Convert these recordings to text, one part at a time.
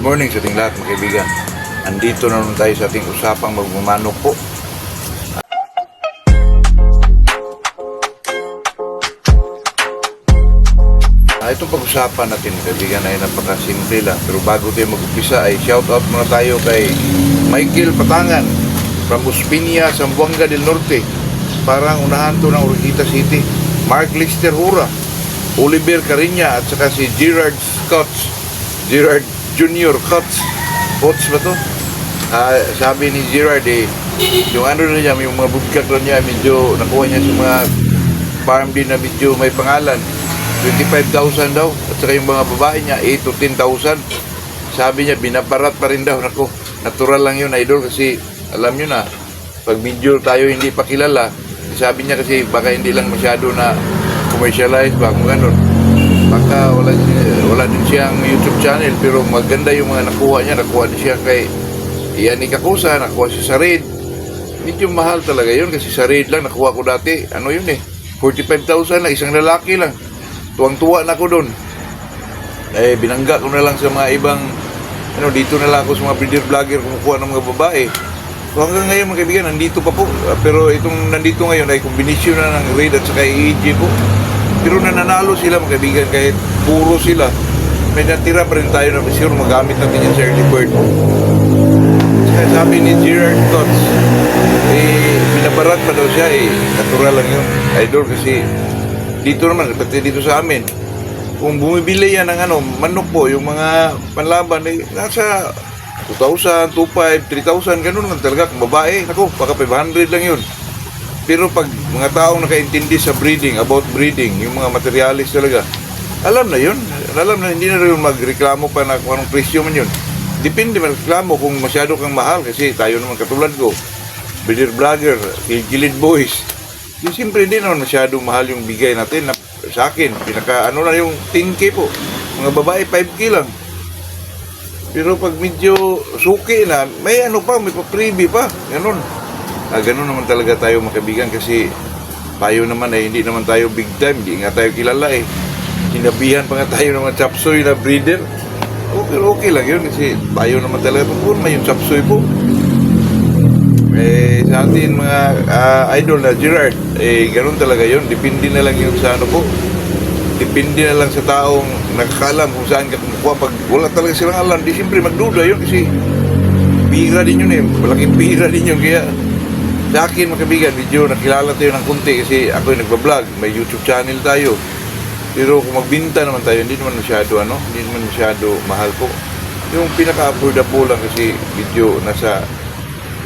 Morning sa ating lahat mga kaibigan. Andito na naman tayo sa ating usapang magmamanok po. Itong pag-usapan natin mga kaibigan ay napakasimple lang. Pero bago tayo mag-upisa ay shoutout muna tayo kay Michael Patangan from Uspinia, Zamboanga del Norte. Parang unahan to ng Orquita City. Mark Lister Hura, Oliver Cariña at saka si Gerard Junior Cots ba to? Sabi ni Gerard yung ano na niya, yung mga bugkak na niya, medyo nakuha niya sa mga farm din na medyo may pangalan. 25,000 daw. At saka yung mga babae niya, 8 to 10,000. Sabi niya, binabarat pa rin daw. Naku, natural lang yun, idol. Kasi alam nyo na, pag medyo tayo hindi pa kilala, sabi niya kasi baka hindi lang masyado na commercialize ba kung gano'n. Baka wala din siyang YouTube channel, pero maganda yung mga nakuha niya. Nakuha din siya kay Yanni Kakusa, nakuha siya sa Raid. Medyo mahal talaga yun kasi sa Raid lang nakuha ko dati. Ano yun 45,000 lang, isang lalaki lang. Tuwang-tuwa na ako doon. Binangga ko na lang sa mga ibang dito na lang ako sa mga breeder vlogger kumukuha ng mga babae. So hanggang ngayon mga kaibigan, nandito pa po. Pero itong nandito ngayon ay kombinasyon na ng Raid at saka EJ po. Pero nananalo sila mga kaibigan kahit puro sila. May natira pa rin tayo na sure magamit natin yung sa early bird. Kaya sabi ni Gerard Cots, binabarat pa daw siya natural lang yun. Idol kasi dito naman, pati dito sa amin, kung bumibili yan ng manok po, yung mga panlaban, nasa 2,000, 2,500, 3,000, ganun lang talaga. Kung babae, naku, baka 500 lang yun. Pero pag mga taong nakaintindi sa breeding, about breeding, yung mga materialis talaga, alam na yun. Alam na, hindi na rin magreklamo pa na kung anong presyo man yun. Depende man reklamo kung masyado kang mahal, kasi tayo naman katulad ko, breeder vlogger, Gilid Boys, siyempre hindi naman masyadong mahal yung bigay natin na sa akin. Pinaka na yung 10K po. Mga babae 5K lang. Pero pag medyo suki na, may may pa-freebie pa. Ganun. Ganun naman talaga tayo mga kaibigan kasi tayo naman hindi naman tayo big time. Hindi nga tayo kilala Sinabihan pa nga tayo ng mga chapsoy na breeder. Okay lang yun kasi tayo naman talaga kung may yung chapsoy po. Sa atin mga idol na Gerard, ganun talaga yun. Depende na lang yun sa po. Depende na lang sa taong nakakalam kung saan ka kumukuha. Pag wala talaga silang alam, di siyempre magduda yun kasi pira din yun malaking pira din yun. Kaya sa akin mga kaibigan, medyo nakilala tayo ng kunti kasi ako yung nagbablog, may YouTube channel tayo. Pero kung magbinta naman tayo, hindi naman masyado mahal po. Yung pinaka-affordable lang kasi medyo nasa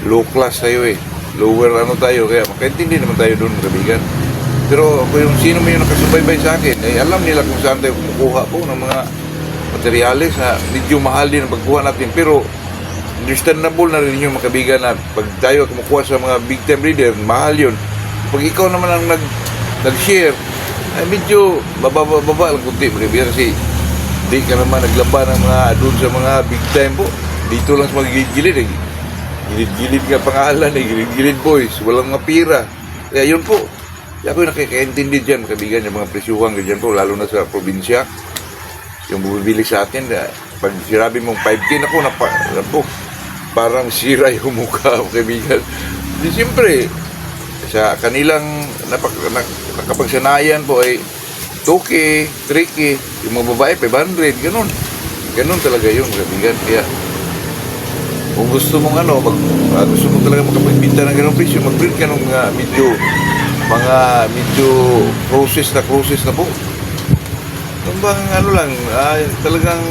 low class tayo lower tayo, kaya makaintindi naman tayo doon mga kaibigan. Pero ako yung sino may nakasubaybay sa akin, alam nila kung saan tayo kumukuha po ng mga materyales na medyo mahal din ang pagkuha natin. Pero understandable na rin yung mga kaibigan na pag tayo kumukuha sa mga big time breeder, mahal yun. Pag ikaw naman ang nag-share, medyo baba lang kunti mga kaibigan kasi di ka naman naglaban ng mga doon sa mga big time po. Dito lang sa mga gilid Gilid nga pangalan Gilid Boys, walang mga pira. Kaya yun po. Kaya ako yung nakikaintindi dyan, kaibigan, yung mga presyuhan dyan po, lalo na sa probinsya. Yung bumibili sa atin, pag sirabi mong 5K, parang sira yung mukha, kaibigan. Di siyempre, sa kanilang nakapagsanayan po 2K, 3K, yung mga babae, 500, ganun. Ganun talaga yun, kaibigan. Kaya, kung gusto mong gusto mo talaga makapagbinta ng ganong presyo, mag-breed ka ng medyo process na po. Bang talagang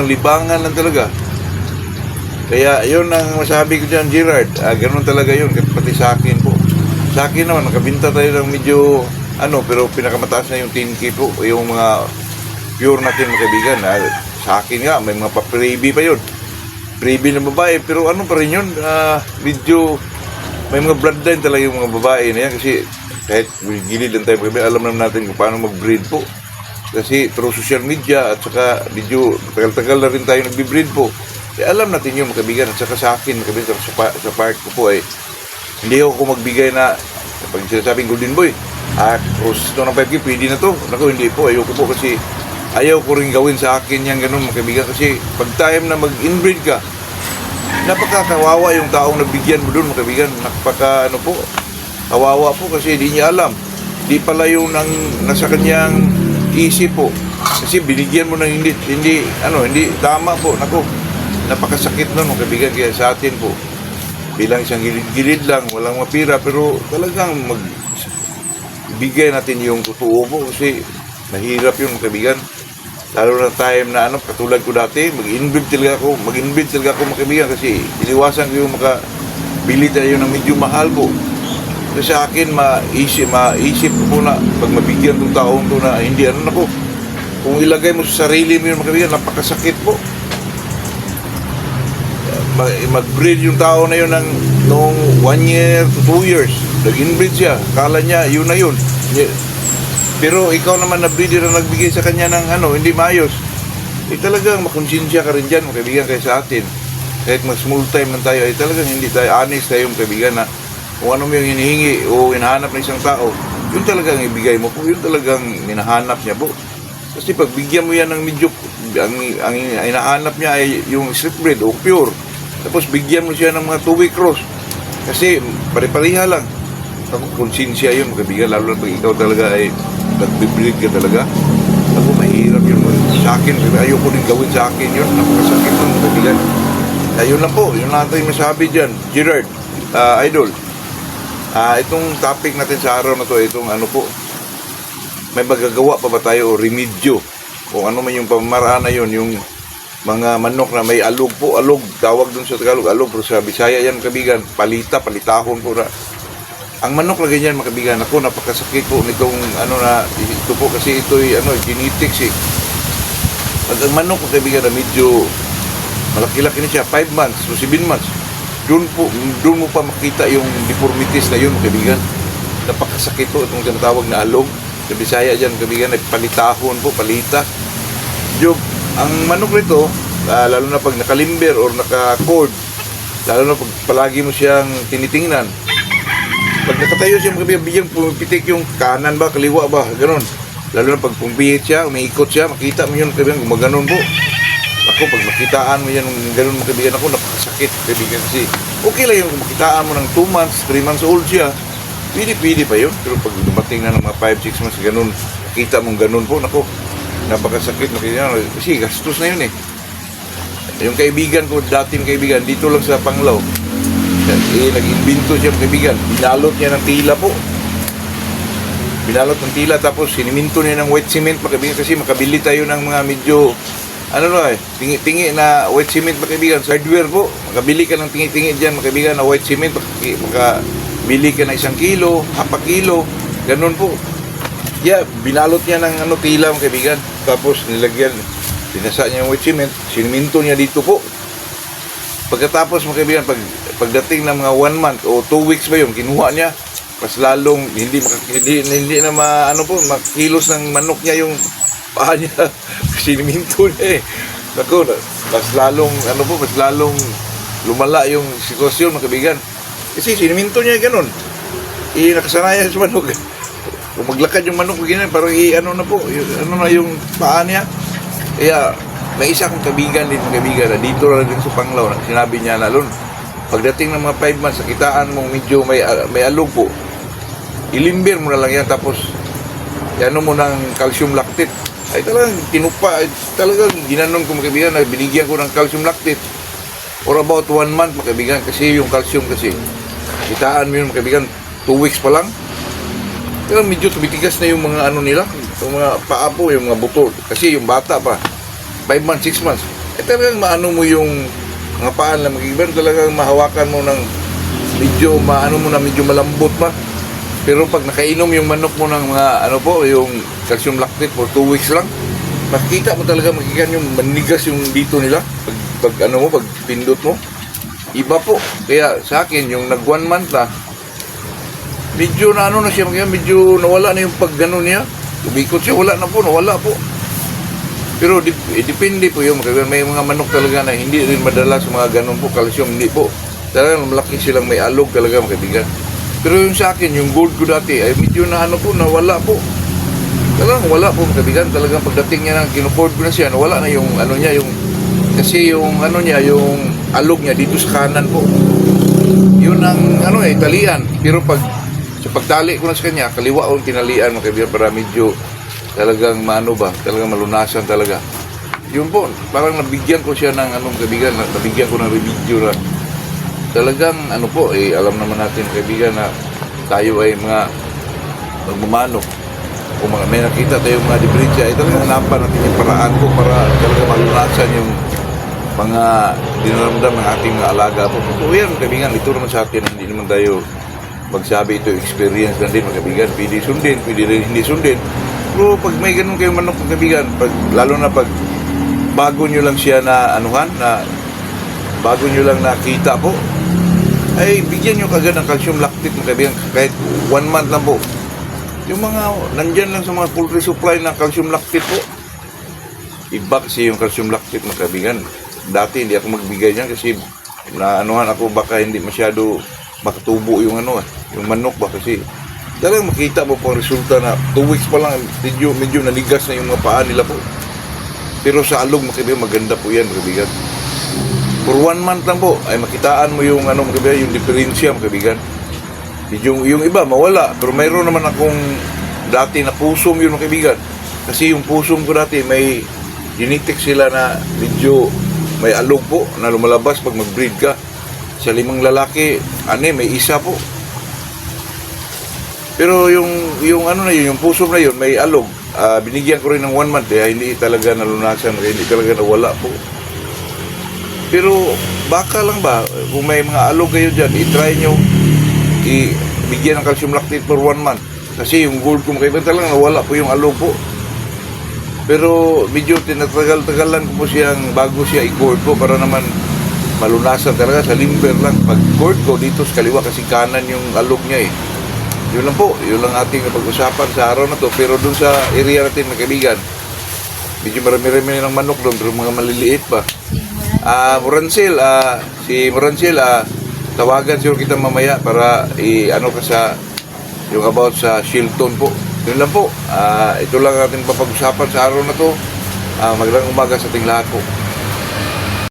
libangan lang talaga. Kaya yun ang masabi ko dyan, Gerard. Ganun talaga yun, pati sa akin po. Sa akin naman, nakabinta tayo ng medyo pero pinakamataas na yung 10K po, yung mga pure natin mga kaibigan. Sa akin nga, may mga pa-freebie pa yun. Freebie na babae, pero pa rin yun, medyo may mga bloodline talaga yung mga babae na yan kasi kahit gilid lang tayo, alam naman natin kung paano mag-breed po kasi through social media at saka medyo tagal-tagal na rin tayo nag-breed po. Alam natin yung mga kaibigan at saka sa akin, mga kaibigan, sa part ko po hindi ako magbigay na pag sinasabing Golden Boy, cruise ito ng 5K, pwede na to. Naku, hindi po, ayoko po kasi ayaw ko rin gawin sa akin yan ganun mga kaibigan, kasi pag time na mag-inbreed ka, napakakawawa yung taong nabigyan mo doon mga kaibigan. Napaka ano po, kawawa po kasi di niya alam. Di pala yung nasa kanyang isip po. Kasi binigyan mo ng hindi tama po. Nako, napakasakit nun mga kaibigan. Kaya sa atin po, bilang isang gilid-gilid lang, walang mapira, pero talagang bigay natin yung totoo po kasi mahirap yung mga kaibigan. Lalo na time na katulad ko dati, mag-inbreed talaga ako mga kaibigan kasi iniwasan ko yung makabili tayo ng medyo mahal po. Kasi sa akin, maisip ko po na pag mabigyan itong taong to na hindi ko, kung ilagay mo sa sarili mo yung mga kaibigan, napakasakit po. Mag-breed yung tao na yun noong 1 year to 2 years. Nag-inbreed siya, kala niya yun na yun. Pero ikaw naman na breeder na nagbigay sa kanya ng hindi maayos. Talagang makonsensya ka rin dyan, mga kaibigan, kayo sa atin. Kahit mag small time lang tayo, talagang hindi tayo honest tayo, mga kaibigan, na kung ano mo yung hinihingi o hinahanap ng isang tao, yun talagang ibigay mo po, yun talagang minahanap niya po. Kasi pag bigyan mo yan ng medyo, ang hinahanap niya ay yung strip breed o pure. Tapos bigyan mo siya ng mga 2-week cross. Kasi pare-pareha lang. Ako, konsensya yun, mga kaibigan, lalo na pag ikaw talaga ay nag-breed ka talaga. Ako, mahirap yun sa akin. Ayoko din gawin sa akin yun. Napakasakit ng mga kaibigan. Ayun lang po, yun lang natin masabi dyan. Gerard, Idol, itong topic natin sa araw na to, itong po, may magagawa pa ba tayo o remedyo? Kung ano man yung pamamaraan na yun, yung mga manok na may alog po, alog, tawag dun sa Tagalog, alog, pero sa Bisaya yan, kabigan, palitahon po na. Ang manok lagi niyan, mga kaibigan, ako napakasakit po nitong ito po kasi ito'y genetics eh. Pag ang manok, mga kaibigan, na medyo malaki-laki na siya, 5 months o 7 months, doon mo pa makita yung deformities na yun, mga kaibigan. Napakasakit po itong tinatawag na alog. Sa Bisaya dyan, mga kaibigan, palitahon po, palita. Ang manok nito, lalo na pag nakalimber or naka-cord, lalo na pag palagi mo siyang tinitingnan, pag nakatayo siya, bigyan pumipitik yung kanan ba, kaliwa ba, gano'n. Lalo na pag pumipihit siya, umiikot siya, makita mo yun, kaibigan, gumaganon po. Ako, pag makitaan mo yan, gano'n mo kaibigan, ako, napakasakit, kaibigan, kasi okay lang yung makitaan mo ng 2 months, 3 months old siya, pwede pa yun. Pero pag dumating na ng mga 5-6 months, gano'n, makita mong gano'n po, nako, napakasakit, kasi gastos na yun eh. Yung kaibigan ko, dating kaibigan, dito lang sa Panglao, nag-invento siya, kaibigan. Binalot niya ng tila po. Binalot ng tila, tapos siniminto niya ng white cement, kaibigan, kasi makabili tayo ng mga medyo tingi-tingi na white cement, kaibigan, sa hardware po. Makabili ka ng tingi-tingi dyan, kaibigan, na white cement, makabili ka ng 1 kilo, 0.5 kilo, ganun po. Binalot niya ng tila, kaibigan. Tapos nilagyan, pinasa niya yung white cement, siniminto niya dito po. Pagkatapos, mga kaibigan, pagdating ng mga 1 month o 2 weeks ba yun, kinuha niya, mas lalong hindi na makilos ng manok niya yung paa niya. Siniminto niya eh. Naku, mas lalong lumala yung sitwasyon, mga kaibigan. Kasi siniminto niya ganun. Nakasanayan sa manok. Kung maglakad yung manok, ganyan, parang yung paa niya. Kaya, may isa kong kaibigan din, mga kaibigan, na dito lang din sa Panglao, sinabi niya na, Lon, pagdating ng mga 5 months, nakitaan mong medyo may alog po, ilimber mo na lang yan, tapos mo ng calcium lactate. Ay talagang talagang ginanon ko, mga kaibigan, na binigyan ko ng calcium lactate for about 1 month, mga kaibigan, kasi yung calcium kasi, kitaan mo yun, mga kaibigan, 2 weeks pa lang. Pero medyo tumitigas na yung mga nila, yung mga paa po, yung mga buto, kasi yung bata pa, 5 months, 6 months, talagang maano mo yung mga paan lang, mag-iban, talagang mahawakan mo ng medyo, medyo malambot pa. Pero pag nakainom yung manok mo ng mga, yung calcium lactate for 2 weeks lang, makikita mo talaga, makikita yung manigas yung dito nila, pag pindot mo, iba po. Kaya sa akin, yung nag 1 month na, medyo na siya, medyo nawala na yung pag-gano niya, umikot siya, nawala po. Pero depende po yung may mga manok talaga na hindi rin madala sa mga ganun po, calcium, hindi po. Talagang malaki silang may alog talaga, mga kaibigan. Pero yung sa akin, yung gold ko dati, ay medyo nawala po. Talagang wala po mga kaibigan. Talagang pagdating niya ng kinupold ko na siya, wala na yung ano niya, yung kasi yung ano niya, yung alog niya dito sa kanan po. Yun ang ano talian. Pero pag sa pagtali ko na sa kanya, kaliwa akong tinalian mga kaibigan para medyo talagang maano ba, talagang malunasan talaga. Yun po, parang nabigyan ko siya ng anong kaibigan, nabigyan ko ng video na talagang ano po, alam naman natin kaibigan na tayo ay mga magmamano. Kung may nakita tayong mga diferensya, talagang hanapan natin yung paraan ko para talagang malunasan yung mga dinaramdam ng ating mga alaga po. So yan kaibigan, ito naman sa atin, hindi naman tayo magsabi ito experience lang din mga kaibigan. Pwede sundin, pwede rin hindi sundin. Pero pag may ganun kayong manok mga kaibigan, lalo na pag bago nyo lang siya na anuhan, na bago nyo lang nakita po, ay bigyan nyo kagad ng calcium lactate mga kaibigan, kahit 1 month lang po. Yung mga, nandyan lang sa mga poultry supply na calcium lactate po. Iba kasi yung calcium lactate mga kaibigan. Dati hindi ako magbigay niyan kasi naanuhan ako baka hindi masyado makatubo yung ano yung manok ba kasi talagang makita mo po ang resulta na 2 weeks pa lang medyo nanigas na yung mga paa nila po. Pero sa alog mga kaibigan, maganda po yan mga kaibigan. For 1 month lang po ay makitaan mo yung ano mga kaibigan, yung diferensya mga kaibigan. Yung iba mawala, pero mayroon naman akong dati na pusong yun mga kaibigan. Kasi yung pusong ko dati may genetic sila na medyo may alog po na lumalabas pag mag-breed ka. Sa 5 lalaki, may isa po. Pero yung ano na yun, yung pusong na yun, may alog. Binigyan ko rin ng 1 month, hindi talaga nalunasan, hindi talaga nawala po. Pero baka lang ba, kung may mga alog kayo dyan, i-try nyo, ibigyan ng calcium lactate for 1 month. Kasi yung gold ko makaiba talaga nawala po yung alog po. Pero medyo tinatagal-tagalan ko po siyang bago siya i-cord po para naman malunasan talaga sa limber lang. Pag cord ko dito sa kaliwa kasi kanan yung alog niya Yun lang po, yun lang ating pag-usapan sa araw na to. Pero dun sa area natin mga kaibigan, medyo marami-rami ng manok doon, pero mga maliliit pa. Si Morancel, tawagan siguro kita mamaya para ano ka sa yung about sa Shilton po. Yun lang po. Ito lang ating papag-usapan sa araw na to. Magandang umaga sa ating lahat po.